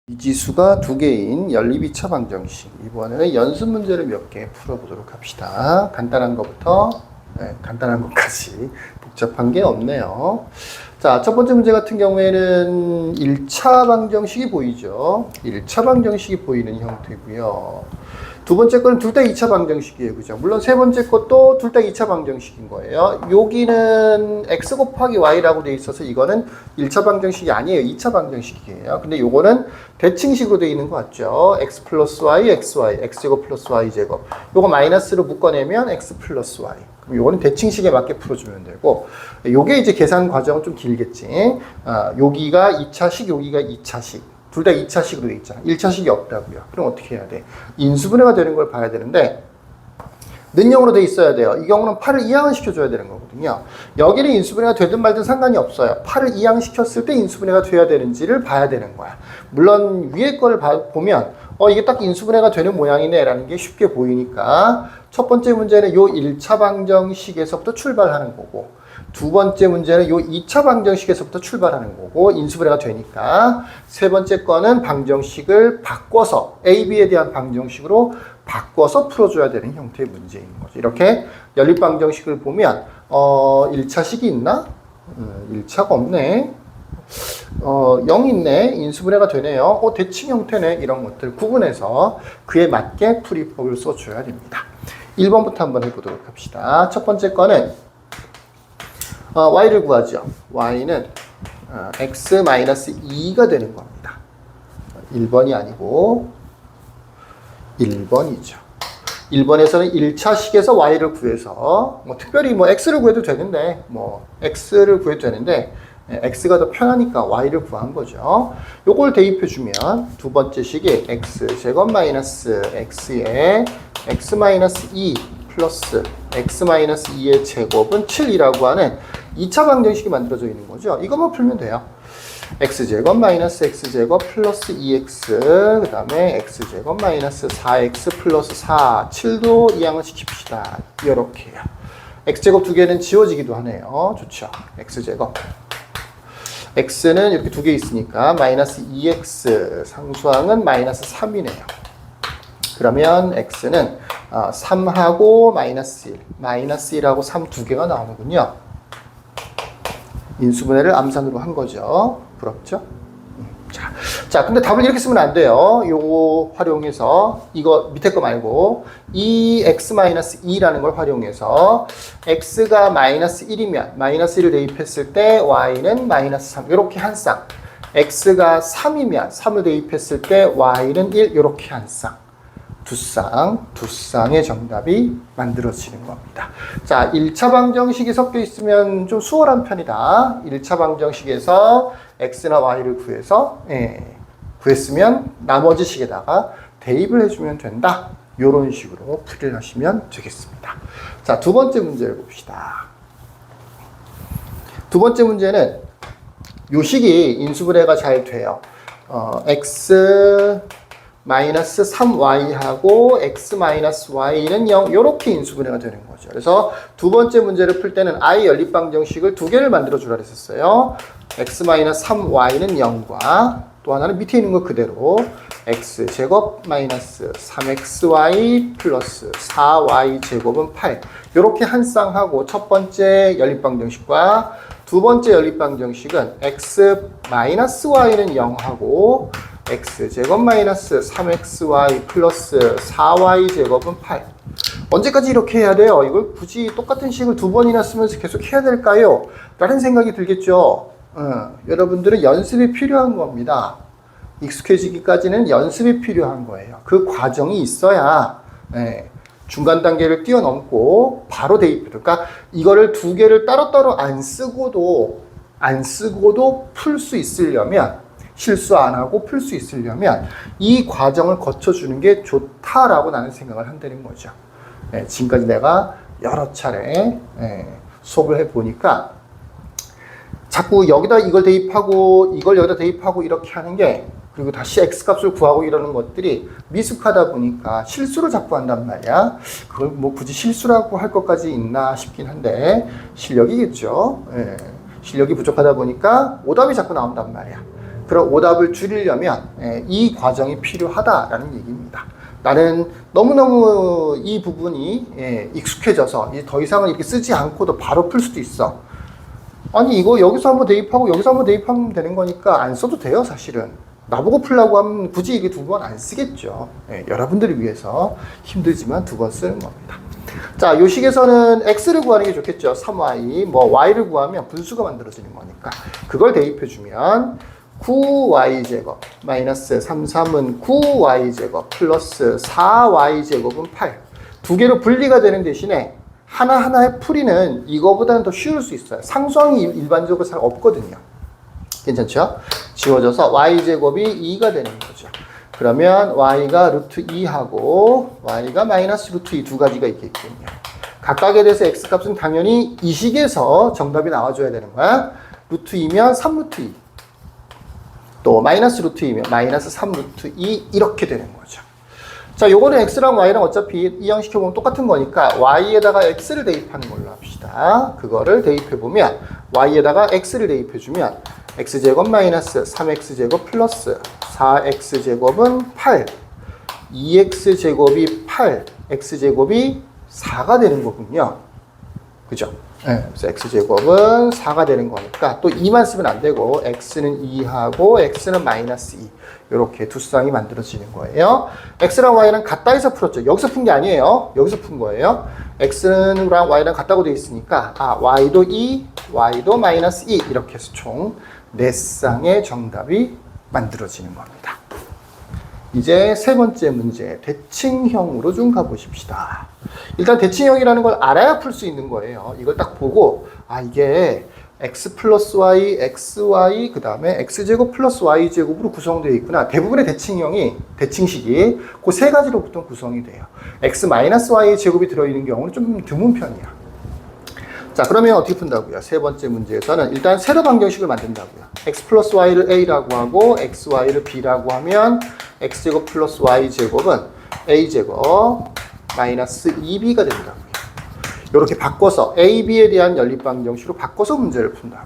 미지수가 두 개인 연립 2차 방정식. 이번에는 연습 문제를 몇 개 풀어보도록 합시다. 간단한 것부터 간단한 것까지 복잡한 게 없네요. 자, 첫 번째 문제 같은 경우에는 1차 방정식이 보이죠. 1차 방정식이 보이는 형태고요. 두 번째 거는 둘 다 2차 방정식이에요. 그죠? 물론 세 번째 것도 둘 다 2차 방정식인 거예요. 여기는 x 곱하기 y라고 돼 있어서 이거는 1차 방정식이 아니에요. 2차 방정식이에요. 근데 요거는 대칭식으로 돼 있는 거 같죠? x 플러스 y, xy, x제곱 플러스 y제곱. 요거 마이너스로 묶어내면 x 플러스 y. 그럼 요거는 대칭식에 맞게 풀어주면 되고, 요게 이제 계산 과정은 좀 길겠지. 여기가 2차식, 여기가 2차식. 둘 다 2차식으로 돼 있잖아. 1차식이 없다고요. 그럼 어떻게 해야 돼? 인수분해가 되는 걸 봐야 되는데, 는형으로 돼 있어야 돼요. 이 경우는 8을 이항시켜줘야 되는 거거든요. 여기는 인수분해가 되든 말든 상관이 없어요. 8을 이항시켰을 때 인수분해가 돼야 되는지를 봐야 되는 거야. 물론 위에 거를 보면 이게 딱 인수분해가 되는 모양이네 라는 게 쉽게 보이니까 첫 번째 문제는 요 1차 방정식에서부터 출발하는 거고, 두 번째 문제는 요 2차 방정식에서부터 출발하는 거고, 인수분해가 되니까 세 번째 거는 방정식을 바꿔서 AB에 대한 방정식으로 바꿔서 풀어줘야 되는 형태의 문제인 거죠. 이렇게 연립 방정식을 보면 1차식이 있나? 1차가 없네. 0 있네. 인수분해가 되네요. 대칭 형태네. 이런 것들 구분해서 그에 맞게 풀이법을 써줘야 됩니다. 1번부터 한번 해보도록 합시다. 첫 번째 거는 y를 구하죠. y는 x-2가 되는 겁니다. 1번이 아니고 1번이죠. 1번에서는 1차식에서 y를 구해서 특별히 x를 구해도 되는데 x를 구해도 되는데 x가 더 편하니까 y를 구한 거죠. 요걸 대입해 주면 두 번째 식이 x제곱 마이너스 x에 x-2 플러스 x-2의 제곱은 7이라고 하는 2차 방정식이 만들어져 있는 거죠. 이것만 풀면 돼요. x제곱 마이너스 x제곱 플러스 2x, 그 다음에 x제곱 마이너스 4x 플러스 4, 7도 이항을 시킵시다. 이렇게요. x제곱 두 개는 지워지기도 하네요. 좋죠. x제곱. x는 이렇게 두 개 있으니까 마이너스 2x, 상수항은 마이너스 3이네요. 그러면 x는 3하고 마이너스 1, 마이너스 1하고 3 두 개가 나오는군요. 인수분해를 암산으로 한 거죠. 부럽죠? 자, 근데 답을 이렇게 쓰면 안 돼요. 요거 활용해서, 이거 밑에 거 말고, 이 x-2라는 걸 활용해서, x가 마이너스 1이면, 마이너스 1을 대입했을 때, y는 마이너스 3. 요렇게 한 쌍. x가 3이면, 3을 대입했을 때, y는 1. 요렇게 한 쌍. 두 쌍의 정답이 만들어지는 겁니다. 자, 1차 방정식이 섞여 있으면 좀 수월한 편이다. 1차 방정식에서 x나 y를 구했으면 나머지 식에다가 대입을 해주면 된다. 이런 식으로 풀이를 하시면 되겠습니다. 자, 두 번째 문제를 봅시다. 두 번째 문제는 요 식이 인수분해가 잘 돼요. x 마이너스 3y하고 x 마이너스 y는 0 이렇게 인수분해가 되는 거죠. 그래서 두 번째 문제를 풀 때는 I 연립 방정식을 두 개를 만들어 주라 그랬었어요. x 마이너스 3y는 0과 또 하나는 밑에 있는 거 그대로 x 제곱 마이너스 3xy 플러스 4y 제곱은 8 이렇게 한 쌍하고 첫 번째 연립 방정식과 두 번째 연립 방정식은 x 마이너스 y는 0하고 x제곱 마이너스 3xy 플러스 4y 제곱은 8. 언제까지 이렇게 해야 돼요? 이걸 굳이 똑같은 식을 두 번이나 쓰면서 계속 해야 될까요? 라는 생각이 들겠죠. 여러분들은 연습이 필요한 겁니다. 익숙해지기까지는 연습이 필요한 거예요. 그 과정이 있어야 중간 단계를 뛰어넘고 바로 대입. 그러니까 이거를 두 개를 따로따로 안 쓰고도 풀 수 있으려면 실수 안 하고 풀 수 있으려면 이 과정을 거쳐주는 게 좋다라고 나는 생각을 한다는 거죠. 지금까지 내가 여러 차례 수업을 해보니까 자꾸 여기다 이걸 대입하고 이걸 여기다 대입하고 이렇게 하는 게 그리고 다시 x값을 구하고 이러는 것들이 미숙하다 보니까 실수를 자꾸 한단 말이야. 그걸 굳이 실수라고 할 것까지 있나 싶긴 한데 실력이겠죠. 실력이 부족하다 보니까 오답이 자꾸 나온단 말이야. 그런 오답을 줄이려면 이 과정이 필요하다라는 얘기입니다. 나는 너무너무 이 부분이 익숙해져서 더 이상은 이렇게 쓰지 않고도 바로 풀 수도 있어. 아니 이거 여기서 한번 대입하고 여기서 한번 대입하면 되는 거니까 안 써도 돼요 사실은. 나보고 풀라고 하면 굳이 이게 두 번 안 쓰겠죠. 여러분들을 위해서 힘들지만 두 번 쓰는 겁니다. 자, 요 식에서는 x를 구하는 게 좋겠죠. 3y, 뭐 y를 구하면 분수가 만들어지는 거니까 그걸 대입해주면 9y제곱 마이너스 33은 9y제곱 플러스 4y제곱은 8. 두 개로 분리가 되는 대신에 하나하나의 풀이는 이거보다는 더 쉬울 수 있어요. 상수항이 일반적으로 잘 없거든요. 괜찮죠? 지워져서 y제곱이 2가 되는 거죠. 그러면 y가 루트 2하고 y가 마이너스 루트 2 두 가지가 있겠군요. 각각에 대해서 x값은 당연히 이 식에서 정답이 나와줘야 되는 거야. 루트 2면 3 루트 2. 또 마이너스 루트 2면 마이너스 3 루트 2 이렇게 되는 거죠. 자, 요거는 x랑 y랑 어차피 이항시켜보면 똑같은 거니까 y에다가 x를 대입하는 걸로 합시다. 그거를 대입해보면 y에다가 x를 대입해주면 x제곱 마이너스 3x제곱 플러스 4x제곱은 8 2x제곱이 8 x제곱이 4가 되는 거군요. 그죠? 네, 그래서 x제곱은 4가 되는 거니까 또 2만 쓰면 안 되고 x는 2하고 x는 마이너스 2 이렇게 두 쌍이 만들어지는 거예요. x랑 y랑 같다 해서 풀었죠. 여기서 푼 게 아니에요. 여기서 푼 거예요. x랑 y랑 같다고 되어 있으니까 y도 2, y도 마이너스 2 이렇게 해서 총 4쌍의 정답이 만들어지는 겁니다. 이제 세 번째 문제, 대칭형으로 좀 가보십시다. 일단 대칭형이라는 걸 알아야 풀 수 있는 거예요. 이걸 딱 보고 이게 x 플러스 y, xy, 그 다음에 x제곱 플러스 y제곱으로 구성되어 있구나. 대부분의 대칭형이, 대칭식이 그 세 가지로 보통 구성이 돼요. x 마이너스 y 제곱이 들어있는 경우는 좀 드문 편이야. 자, 그러면 어떻게 푼다고요? 세 번째 문제에서는 일단 세로 방정식을 만든다고요. x 플러스 y를 a라고 하고 xy를 b라고 하면 x제곱 플러스 y제곱은 a제곱 마이너스 2b가 된다고요. 이렇게 바꿔서 a, b에 대한 연립방정식으로 바꿔서 문제를 푼다고.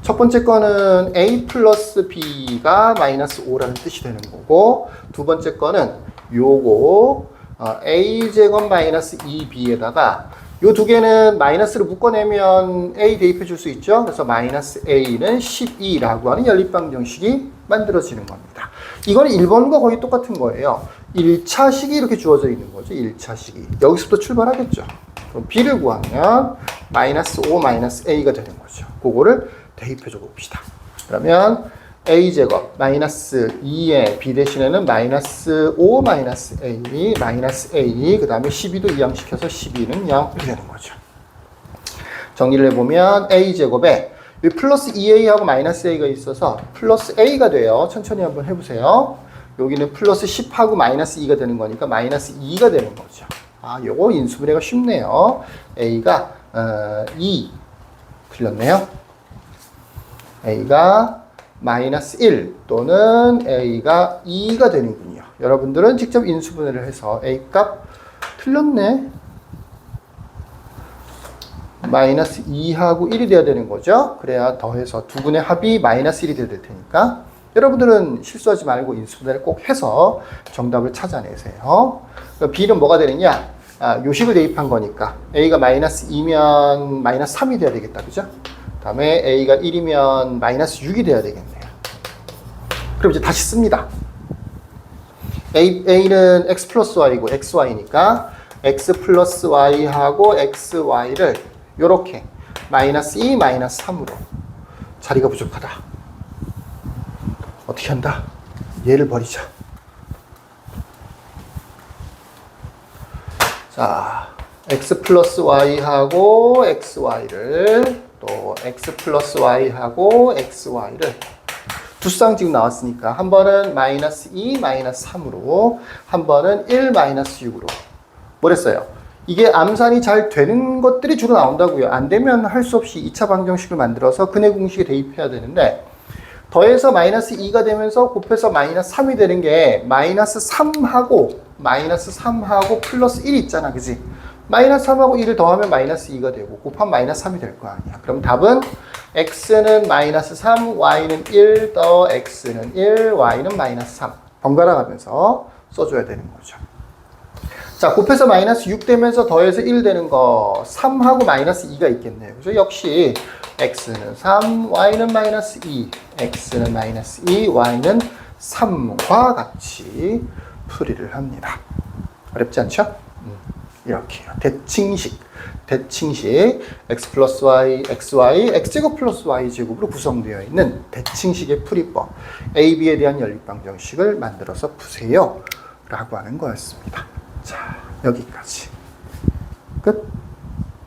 첫 번째 거는 a 플러스 b가 마이너스 5라는 뜻이 되는 거고, 두 번째 거는 요거 a제곱 마이너스 2b에다가 요 두 개는 마이너스를 묶어내면 a 대입해 줄 수 있죠. 그래서 마이너스 a는 12라고 하는 연립방정식이 만들어지는 겁니다. 이거는 1번과 거의 똑같은 거예요. 1차식이 이렇게 주어져 있는 거죠. 1차식이. 여기서부터 출발하겠죠. 그럼 b를 구하면 마이너스 5 마이너스 a가 되는 거죠. 그거를 대입해 줘 봅시다. 그러면 a제곱 마이너스 2에 b 대신에는 마이너스 5 마이너스 a 마이너스 a 그 다음에 12도 이항시켜서 12는 0 이렇게 되는 거죠. 정리를 해보면 a제곱에 플러스 2a하고 마이너스 a가 있어서 플러스 a가 돼요. 천천히 한번 해보세요. 여기는 플러스 10하고 마이너스 2가 되는 거니까 마이너스 2가 되는 거죠. 요거 인수분해가 쉽네요. a가 2 틀렸네요. a가 마이너스 1 또는 a가 2가 되는군요. 여러분들은 직접 인수분해를 해서 a 값 틀렸네. 마이너스 2하고 1이 돼야 되는 거죠. 그래야 더해서 두 분의 합이 마이너스 1이 돼야 될 테니까 여러분들은 실수하지 말고 인수분해를 꼭 해서 정답을 찾아내세요. b는 뭐가 되느냐? 요식을 대입한 거니까 a가 마이너스 2면 마이너스 3이 돼야 되겠다. 그죠? 그 다음에 a가 1이면 마이너스 6이 돼야 되겠네요. 그럼 이제 다시 씁니다. a는 x 플러스 y고 xy니까 x 플러스 y하고 xy를 요렇게 마이너스 2 마이너스 3으로 자리가 부족하다. 어떻게 한다? 얘를 버리자. 자, x 플러스 y하고 xy를 또 x 플러스 y하고 xy를 두 쌍 지금 나왔으니까 한 번은 마이너스 2 마이너스 3으로 한 번은 1 마이너스 6으로 뭐랬어요? 이게 암산이 잘 되는 것들이 주로 나온다고요. 안 되면 할 수 없이 2차 방정식을 만들어서 근해 공식에 대입해야 되는데 더해서 마이너스 2가 되면서 곱해서 마이너스 3이 되는 게 마이너스 3하고 플러스 1이 있잖아. 그지? 마이너스 3하고 1을 더하면 마이너스 2가 되고 곱하면 마이너스 3이 될 거 아니야. 그럼 답은 x는 마이너스 3, y는 1, 더 x는 1, y는 마이너스 3. 번갈아 가면서 써줘야 되는 거죠. 자, 곱해서 마이너스 6 되면서 더해서 1 되는 거 3하고 마이너스 2가 있겠네요. 그래서 역시 x는 3, y는 마이너스 2, x는 마이너스 2, y는 3과 같이 풀이를 합니다. 어렵지 않죠? 이렇게요. 대칭식 x 플러스 y, xy, x제곱 플러스 y제곱으로 구성되어 있는 대칭식의 풀이법 a, b에 대한 연립방정식을 만들어서 푸세요 라고 하는 거였습니다. 자, 여기까지 끝.